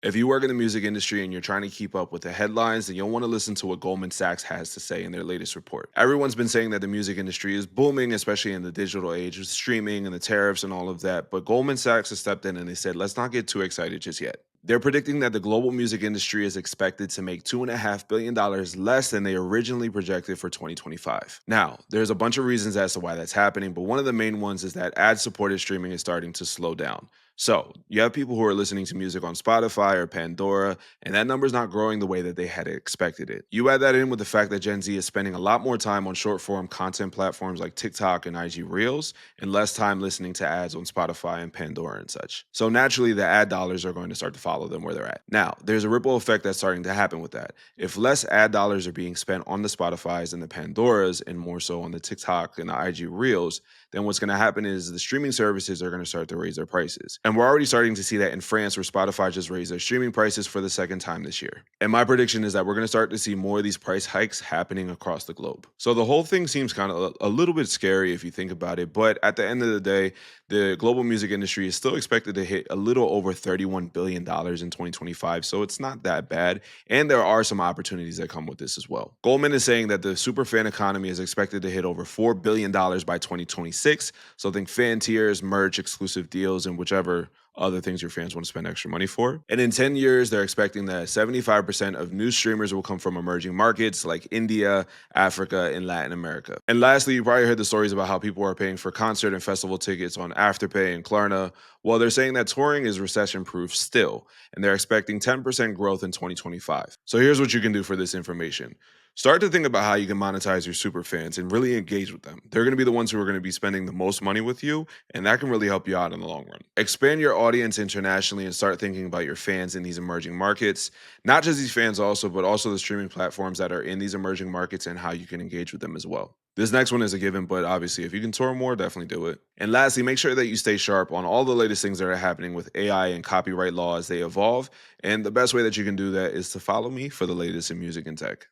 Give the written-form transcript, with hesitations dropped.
If you work in the music industry and you're trying to keep up with the headlines, then you'll want to listen to what Goldman Sachs has to say in their latest report. Everyone's been saying that the music industry is booming, especially in the digital age with streaming and the tariffs and all of that. But Goldman Sachs has stepped in and they said, let's not get too excited just yet. They're predicting that the global music industry is expected to make $2.5 billion less than they originally projected for 2025. Now, there's a bunch of reasons as to why that's happening, but one of the main ones is that ad supported streaming is starting to slow down. So, you have people who are listening to music on Spotify or Pandora, and that number's not growing the way that they had expected it. You add that in with the fact that Gen Z is spending a lot more time on short form content platforms like TikTok and IG Reels, and less time listening to ads on Spotify and Pandora and such. So, naturally, the ad dollars are going to start to follow them where they're at. Now, there's a ripple effect that's starting to happen with that. If less ad dollars are being spent on the Spotifys and the Pandoras, and more so on the TikTok and the IG Reels, then what's going to happen is the streaming services are going to start to raise their prices. And we're already starting to see that in France, where Spotify just raised their streaming prices for the second time this year. And my prediction is that we're going to start to see more of these price hikes happening across the globe. So the whole thing seems kind of a little bit scary if you think about it. But at the end of the day, the global music industry is still expected to hit a little over $31 billion in 2025. So it's not that bad. And there are some opportunities that come with this as well. Goldman is saying that the superfan economy is expected to hit over $4 billion by 2026. So think fan tiers, merch, exclusive deals, and whichever other things your fans want to spend extra money for. And in 10 years, they're expecting that 75% of new streamers will come from emerging markets like India, Africa, and Latin America. And lastly, you probably heard the stories about how people are paying for concert and festival tickets on Afterpay and Klarna. Well, they're saying that touring is recession proof still, and they're expecting 10% growth in 2025. So here's what you can do for this information. Start to think about how you can monetize your super fans and really engage with them. They're going to be the ones who are going to be spending the most money with you, and that can really help you out in the long run. Expand your audience internationally and start thinking about your fans in these emerging markets. Not just these fans also, but also the streaming platforms that are in these emerging markets and how you can engage with them as well. This next one is a given, but obviously, if you can tour more, definitely do it. And lastly, make sure that you stay sharp on all the latest things that are happening with AI and copyright law as they evolve. And the best way that you can do that is to follow me for the latest in music and tech.